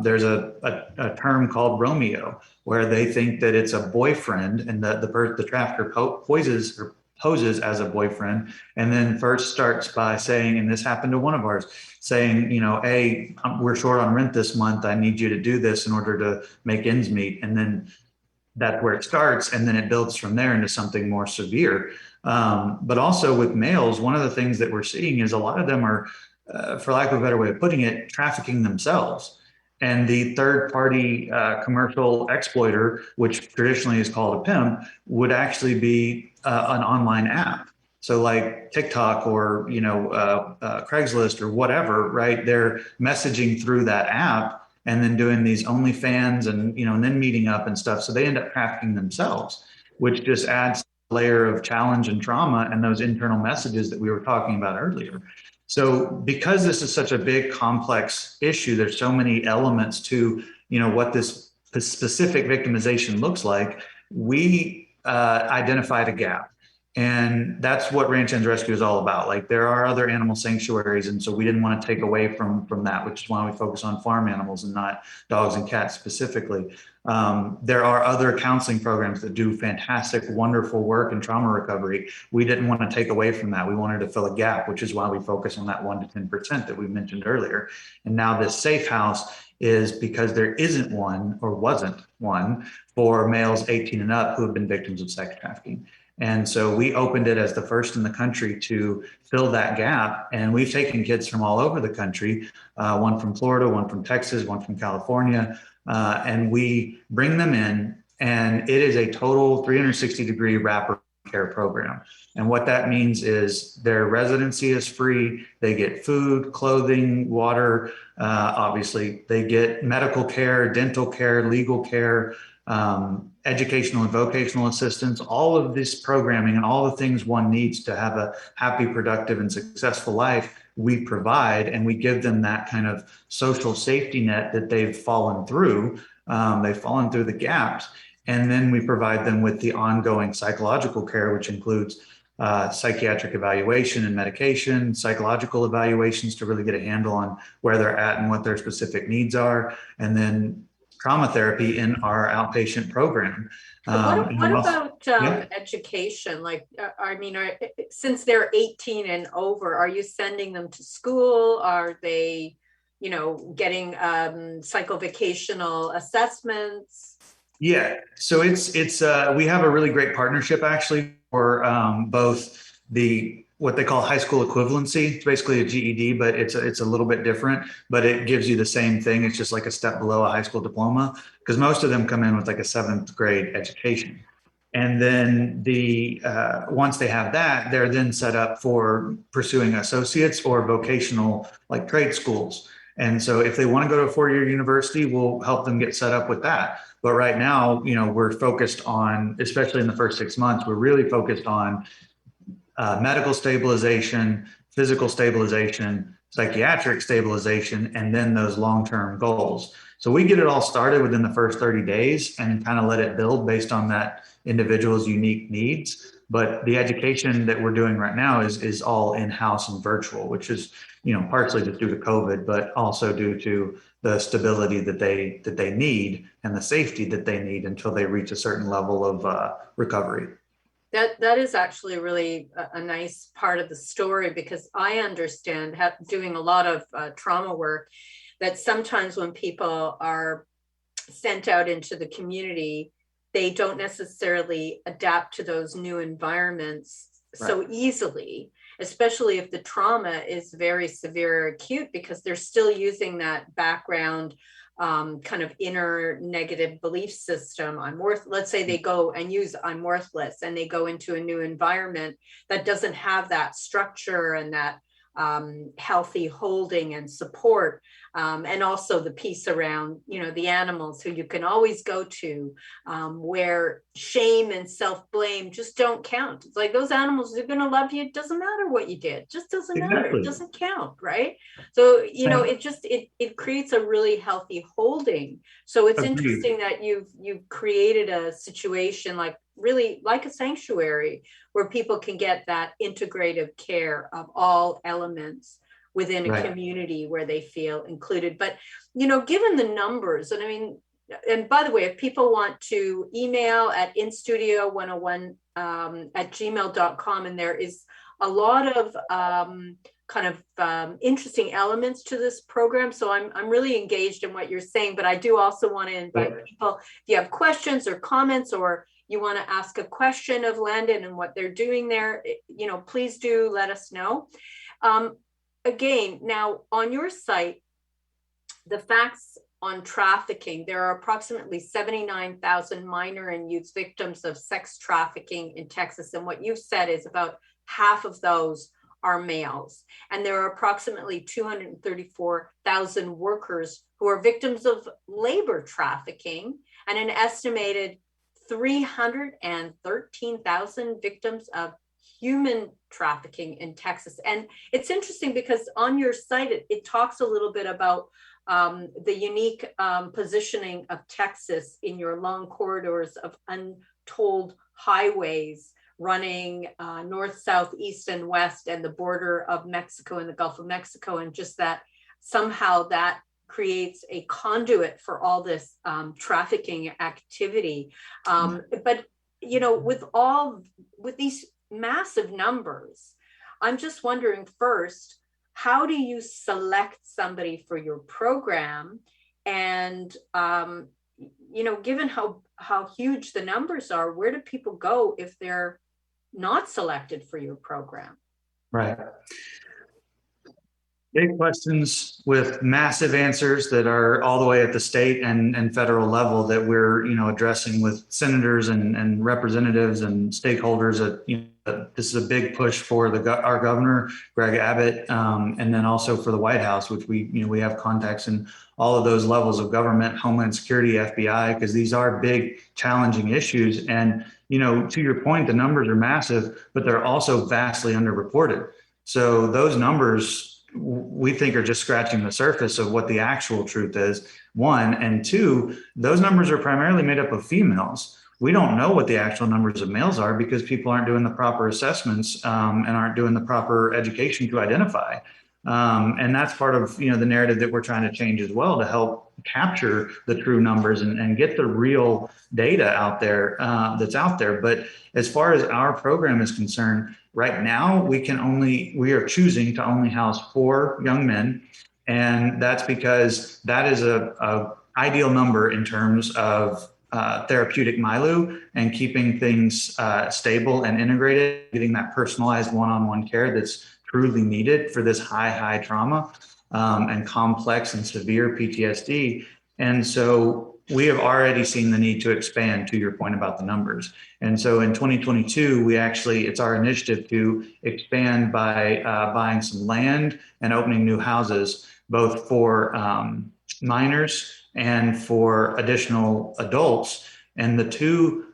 There's a term called Romeo, where they think that it's a boyfriend, and the trafficker poses as a boyfriend, and then first starts by saying, and this happened to one of ours, saying, hey, we're short on rent this month. I need you to do this in order to make ends meet. And then that's where it starts, and then it builds from there into something more severe. But also with males, one of the things that we're seeing is a lot of them are, for lack of a better way of putting it, trafficking themselves. And the third-party commercial exploiter, which traditionally is called a pimp, would actually be an online app. So like TikTok or Craigslist or whatever, right? They're messaging through that app and then doing these OnlyFans and and then meeting up and stuff. So they end up trafficking themselves, which just adds a layer of challenge and trauma and those internal messages that we were talking about earlier. So because this is such a big, complex issue, there's so many elements to, what this specific victimization looks like. We identified a gap. And that's what Ranch Hands Rescue is all about. Like, there are other animal sanctuaries, and so we didn't want to take away from that, which is why we focus on farm animals and not dogs and cats specifically. There are other counseling programs that do fantastic, wonderful work in trauma recovery. We didn't want to take away from that. We wanted to fill a gap, which is why we focus on that 1 to 10% that we mentioned earlier. And now this safe house is because there isn't one, or wasn't one, for males 18 and up who have been victims of sex trafficking. And so we opened it as the first in the country to fill that gap. And we've taken kids from all over the country, one from Florida, one from Texas, one from California, and we bring them in, and it is a total 360-degree wrapper care program. And what that means is their residency is free. They get food, clothing, water. Obviously, they get medical care, dental care, legal care, educational and vocational assistance, all of this programming and all the things one needs to have a happy, productive, and successful life, we provide, and we give them that kind of social safety net that they've fallen through. They've fallen through the gaps. And then we provide them with the ongoing psychological care, which includes psychiatric evaluation and medication, psychological evaluations to really get a handle on where they're at and what their specific needs are, and then trauma therapy in our outpatient program. What about education? Like, since they're 18 and over, are you sending them to school? Are they, getting psychovocational assessments? Yeah, so it's we have a really great partnership actually for both what they call high school equivalency. It's basically a GED, but it's a little bit different, but it gives you the same thing. It's just like a step below a high school diploma, because most of them come in with like a 7th grade education. And then once they have that, they're then set up for pursuing associates or vocational, like trade schools. And so if they want to go to a 4-year university, we'll help them get set up with that. But right now, we're focused on, especially in the first 6 months, we're really focused on medical stabilization, physical stabilization, psychiatric stabilization, and then those long-term goals. So we get it all started within the first 30 days and kind of let it build based on that individual's unique needs. But the education that we're doing right now is all in-house and virtual, which is, partially just due to COVID, but also due to the stability that they need and the safety that they need until they reach a certain level of recovery. That is actually really a nice part of the story, because I understand, doing a lot of trauma work, that sometimes when people are sent out into the community, they don't necessarily adapt to those new environments so easily, especially if the trauma is very severe or acute, because they're still using that background kind of inner negative belief system. Let's say they go and use I'm worthless, and they go into a new environment that doesn't have that structure and that healthy holding and support, and also the piece around, the animals who you can always go to, where shame and self-blame just don't count. It's like those animals are going to love you. It doesn't matter what you did. It just doesn't matter. It doesn't count, right? So, it creates a really healthy holding. So it's interesting that you've created a situation really like a sanctuary where people can get that integrative care of all elements within a community where they feel included. But, given the numbers, and by the way, if people want to email at instudio101 at gmail.com, and there is a lot of interesting elements to this program. So I'm really engaged in what you're saying, but I do also want to invite people, if you have questions or comments, or you want to ask a question of Landon and what they're doing there, please do let us know. Again, now on your site, the facts on trafficking, there are approximately 79,000 minor and youth victims of sex trafficking in Texas. And what you've said is about half of those are males. And there are approximately 234,000 workers who are victims of labor trafficking, and an estimated 313,000 victims of human trafficking in Texas. And it's interesting because on your site, it talks a little bit about the unique positioning of Texas in your long corridors of untold highways running north, south, east, and west, and the border of Mexico and the Gulf of Mexico, and just that somehow that creates a conduit for all this trafficking activity. But, with these massive numbers, I'm just wondering first, how do you select somebody for your program? And, given how huge the numbers are, where do people go if they're not selected for your program? Right. Big questions with massive answers that are all the way at the state and federal level that we're, addressing with senators and representatives and stakeholders. This is a big push for our governor, Greg Abbott, and then also for the White House, which we have contacts in all of those levels of government, Homeland Security, FBI, because these are big, challenging issues. And, to your point, the numbers are massive, but they're also vastly underreported. So those numbers, we think, are just scratching the surface of what the actual truth is, one. And two, those numbers are primarily made up of females. We don't know what the actual numbers of males are because people aren't doing the proper assessments and aren't doing the proper education to identify. And that's part of the narrative that we're trying to change as well, to help capture the true numbers and get the real data out there that's out there. But as far as our program is concerned, right now we are choosing to only house 4 young men, and that's because that is a ideal number in terms of therapeutic MILU and keeping things stable and integrated, getting that personalized one-on-one care that's truly needed for this high trauma and complex and severe PTSD. And so we have already seen the need to expand, to your point about the numbers. And so in 2022, it's our initiative to expand by buying some land and opening new houses, both for minors and for additional adults. And the two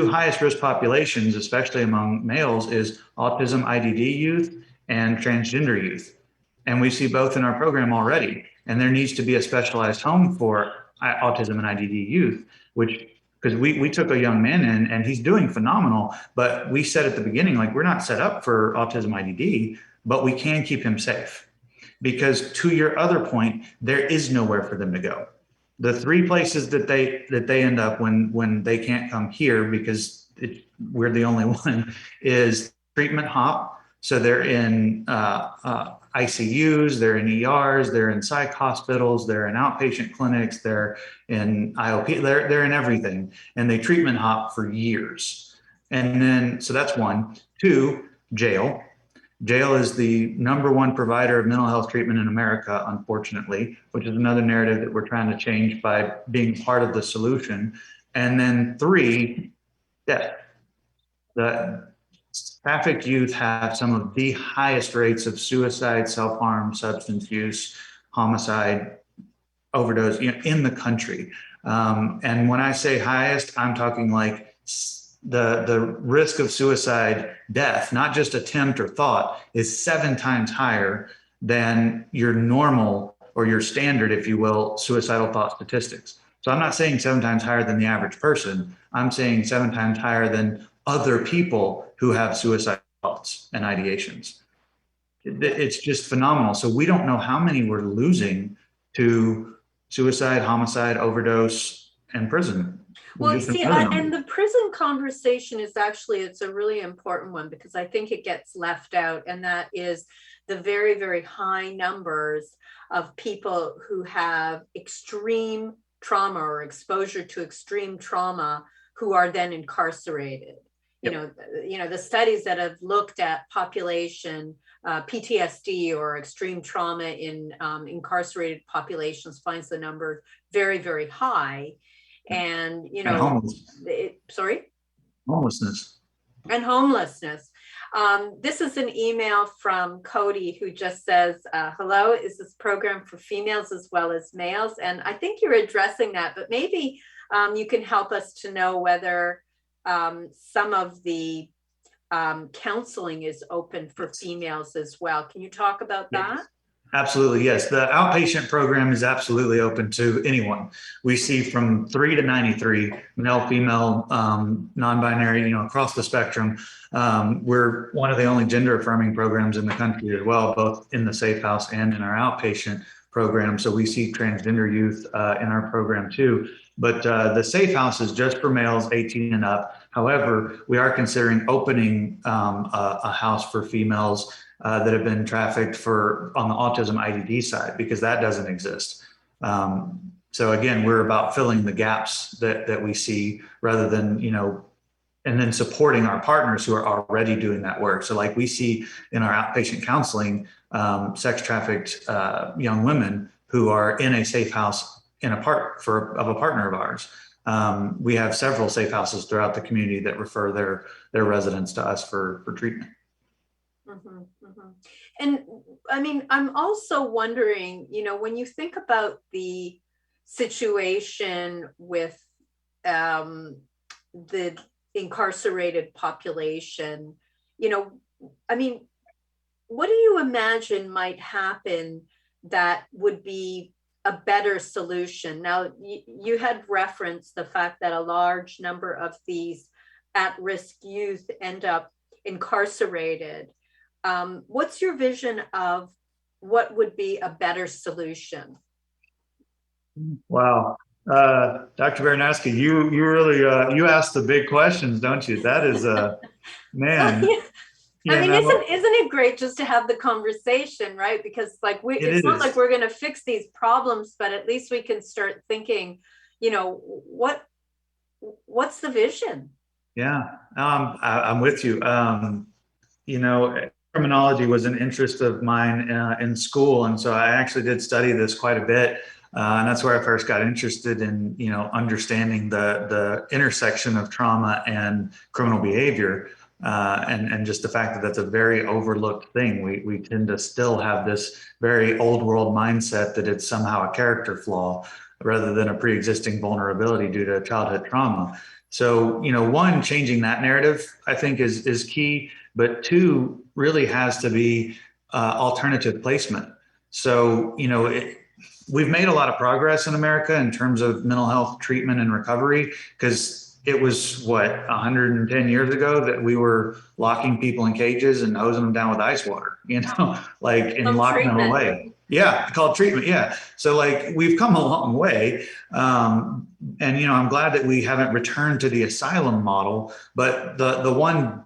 highest risk populations, especially among males, is autism IDD youth and transgender youth. And we see both in our program already. And there needs to be a specialized home for autism and IDD youth, because we took a young man in and he's doing phenomenal, but we said at the beginning, we're not set up for autism IDD, but we can keep him safe. Because to your other point, there is nowhere for them to go. The 3 places that they end up when they can't come here because we're the only one is treatment hop. So they're in ICUs, they're in ERs, they're in psych hospitals, they're in outpatient clinics, they're in IOP, they're in everything. And they treatment hop for years. And then, so that's 1. 2, jail. Jail is the #1 provider of mental health treatment in America, unfortunately, which is another narrative that we're trying to change by being part of the solution. And then 3, death. trafficked youth have some of the highest rates of suicide, self-harm, substance use, homicide, overdose, in the country. And when I say highest, I'm talking like the risk of suicide death, not just attempt or thought, is 7 times higher than your normal or your standard, if you will, suicidal thought statistics. So I'm not saying 7 times higher than the average person. I'm saying 7 times higher than other people who have suicide thoughts and ideations. It's just phenomenal. So we don't know how many we're losing to suicide, homicide, overdose, and prison. Well, see, and the prison conversation is actually, it's a really important one because I think it gets left out, and that is the very, very high numbers of people who have extreme trauma or exposure to extreme trauma who are then incarcerated. Yep. The studies that have looked at population PTSD or extreme trauma in incarcerated populations finds the number very, very high. And, homelessness. And homelessness. This is an email from Cody who just says, hello, is this program for females as well as males? And I think you're addressing that, but maybe you can help us to know whether some of the counseling is open for females as well. Can you talk about that? Absolutely, yes. The outpatient program is absolutely open to anyone. We see from 3 to 93, male, female, non-binary, across the spectrum. We're one of the only gender affirming programs in the country as well, both in the Safe House and in our outpatient program. So we see transgender youth in our program too. But the Safe House is just for males 18 and up. However, we are considering opening a house for females that have been trafficked on the autism IDD side, because that doesn't exist. So again, we're about filling the gaps that we see rather than, and then supporting our partners who are already doing that work. So like we see in our outpatient counseling, sex trafficked young women who are in a safe house of a partner of ours. We have several safe houses throughout the community that refer their residents to us for treatment. Mm-hmm, mm-hmm. And I mean, I'm also wondering, when you think about the situation with the incarcerated population, I mean, what do you imagine might happen that would be a better solution? Now, you had referenced the fact that a large number of these at-risk youth end up incarcerated. What's your vision of what would be a better solution? Wow. Dr. Baranowski, you really, you ask the big questions, don't you? That is man. Yeah. I mean, isn't it great just to have the conversation, right? Because it's not like we're going to fix these problems, but at least we can start thinking, what's the vision? Yeah, I'm with you. Criminology was an interest of mine in school. And so I actually did study this quite a bit. And that's where I first got interested in, understanding the intersection of trauma and criminal behavior. And just the fact that that's a very overlooked thing. We tend to still have this very old world mindset that it's somehow a character flaw rather than a pre-existing vulnerability due to childhood trauma. So, one, changing that narrative, I think is key, but 2, really has to be alternative placement. So, we've made a lot of progress in America in terms of mental health treatment and recovery, because it was 110 years ago that we were locking people in cages and hosing them down with ice water, and locking them away. Yeah, called treatment. Yeah. So we've come a long way. And, I'm glad that we haven't returned to the asylum model, but the one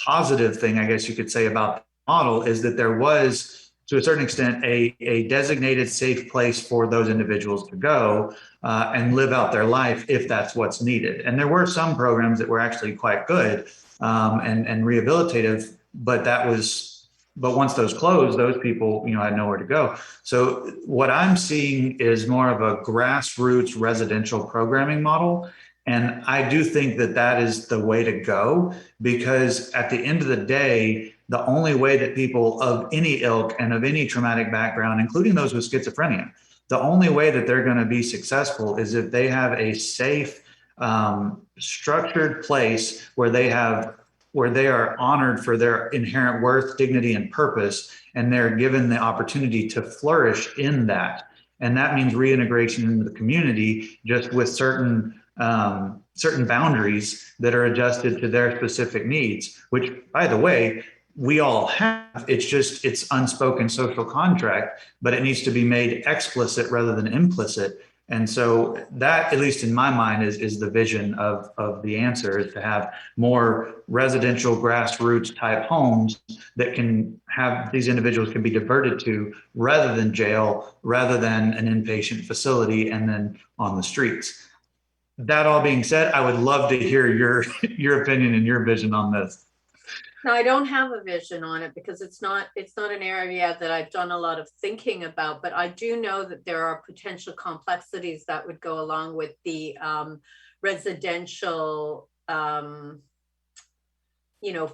positive thing I guess you could say about the model is that there was, to a certain extent, a designated safe place for those individuals to go and live out their life if that's what's needed. And there were some programs that were actually quite good and rehabilitative, but once those closed, those people, had nowhere to go. So what I'm seeing is more of a grassroots residential programming model. And I do think that that is the way to go, because at the end of the day, the only way that people of any ilk and of any traumatic background, including those with schizophrenia, the only way that they're going to be successful is if they have a safe, structured place where they are honored for their inherent worth, dignity, and purpose, and they're given the opportunity to flourish in that. And that means reintegration into the community, just with certain boundaries that are adjusted to their specific needs, which, by the way, we all have. It's unspoken social contract, but it needs to be made explicit rather than implicit. And so that, at least in my mind, is the vision of the answer, is to have more residential grassroots type homes that can have, these individuals can be diverted to, rather than jail, rather than an inpatient facility and then on the streets. That all being said, I would love to hear your opinion and your vision on this. Now, I don't have a vision on it because it's not an area that I've done a lot of thinking about, but I do know that there are potential complexities that would go along with the residential,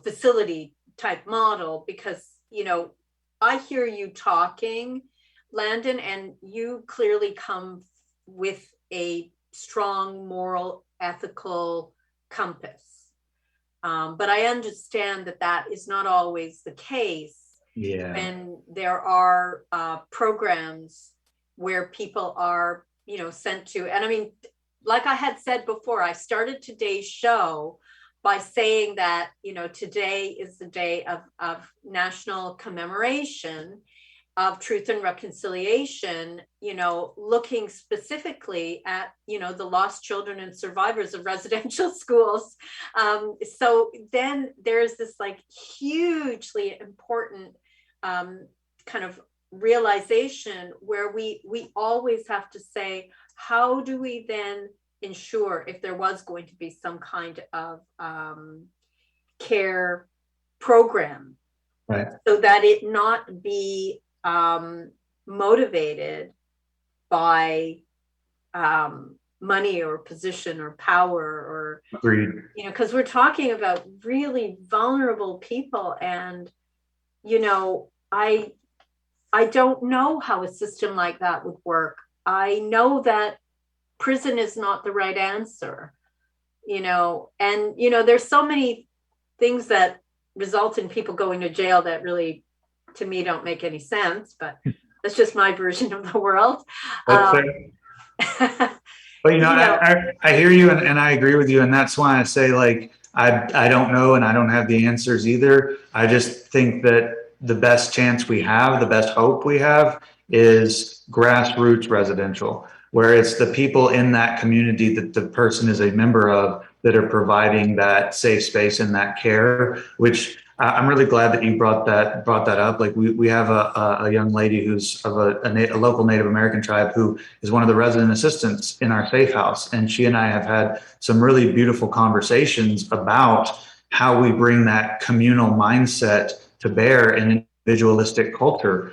facility type model, because, I hear you talking, Landon, and you clearly come with a strong moral, ethical compass. But I understand that is not always the case. Yeah. And there are programs where people are, sent to. And I mean, like I had said before, I started today's show by saying that, today is the day of national commemoration of truth and reconciliation, looking specifically at, the lost children and survivors of residential schools. So then there's this like hugely important kind of realization where we always have to say, how do we then ensure, if there was going to be some kind of care program, right, so that it not be motivated by money or position or power, or agreed, because we're talking about really vulnerable people. And I don't know how a system like that would work. I know that prison is not the right answer, and there's so many things that result in people going to jail that really, to me, don't make any sense, but that's just my version of the world. But I hear you, and I agree with you, and that's why I say, like, I don't know, and I don't have the answers either. I just think that the best chance we have, the best hope we have, is grassroots residential, where it's the people in that community that the person is a member of that are providing that safe space and that care, which I'm really glad that you brought that up. Like, we have a young lady who's of a local Native American tribe who is one of the resident assistants in our safe house. And she and I have had some really beautiful conversations about how we bring that communal mindset to bear in an individualistic culture.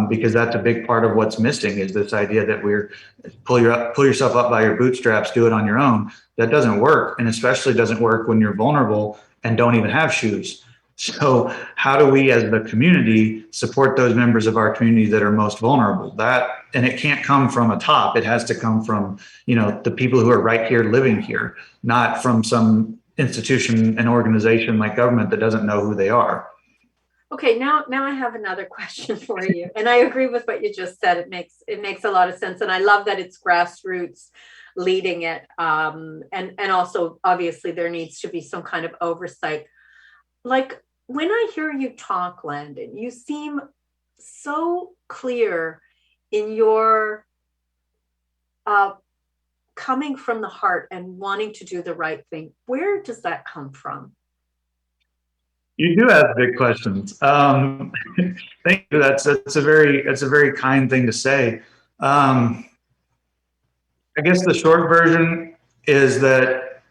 Because that's a big part of what's missing, is this idea that we're pull yourself up by your bootstraps, do it on your own. That doesn't work. And especially doesn't work when you're vulnerable and don't even have shoes. So how do we as the community support those members of our community that are most vulnerable? And it can't come from a top. It has to come from, the people who are right here living here, not from some institution and organization like government that doesn't know who they are. Okay, now I have another question for you. And I agree with what you just said. It makes a lot of sense. And I love that it's grassroots leading it. And also, obviously, there needs to be some kind of oversight. Like, when I hear you talk, Landon, you seem so clear in your coming from the heart and wanting to do the right thing. Where does that come from? You do have big questions. Thank you. That's a very kind thing to say. I guess the short version is that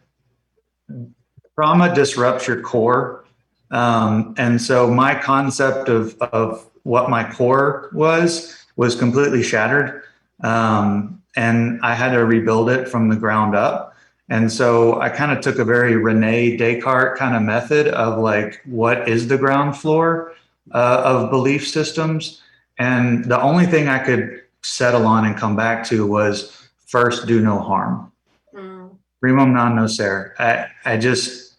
trauma disrupts your core. And so my concept of what my core was completely shattered. And I had to rebuild it from the ground up. And so I kind of took a very Rene Descartes kind of method of like, what is the ground floor of belief systems? And the only thing I could settle on and come back to was first, do no harm. Primum non nocere.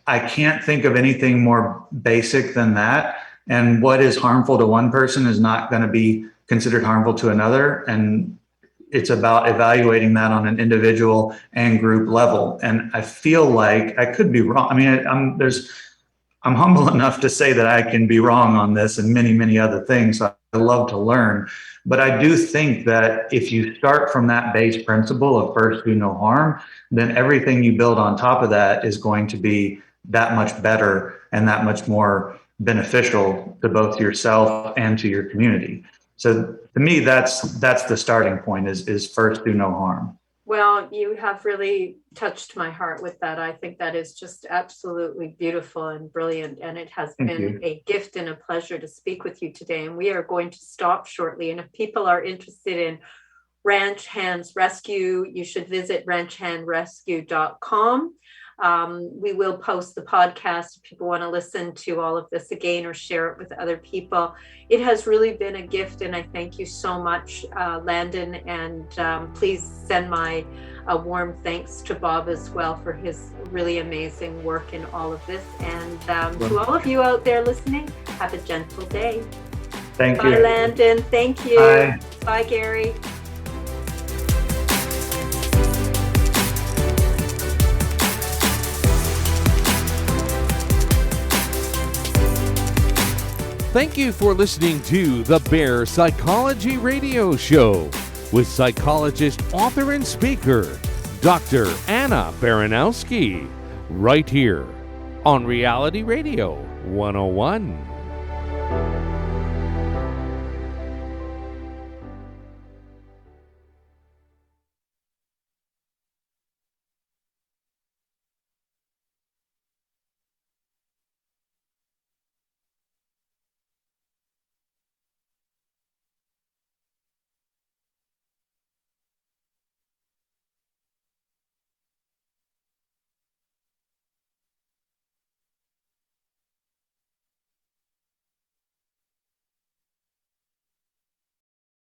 I can't think of anything more basic than that. And what is harmful to one person is not going to be considered harmful to another. And it's about evaluating that on an individual and group level. And I feel like I could be wrong. I mean, I'm humble enough to say that I can be wrong on this and many, many other things. So I love to learn. But I do think that if you start from that base principle of first do no harm, then everything you build on top of that is going to be that much better and that much more beneficial to both yourself and to your community. So to me, that's the starting point is first do no harm. Well, you have really touched my heart with that. I think that is just absolutely beautiful and brilliant. And it has been a gift and a pleasure to speak with you today. And we are going to stop shortly. And if people are interested in Ranch Hands Rescue, you should visit ranchhandrescue.com. We will post the podcast if people want to listen to all of this again or share it with other people. It has really been a gift, and I thank you so much, Landon, and please send my warm thanks to Bob as well for his really amazing work in all of this. And to all of you out there listening, have a gentle day. Thank you. Bye, Landon. Thank you. Bye. Bye, Gary. Thank you for listening to the Bear Psychology Radio Show with psychologist, author, and speaker, Dr. Anna Baranowski, right here on Reality Radio 101.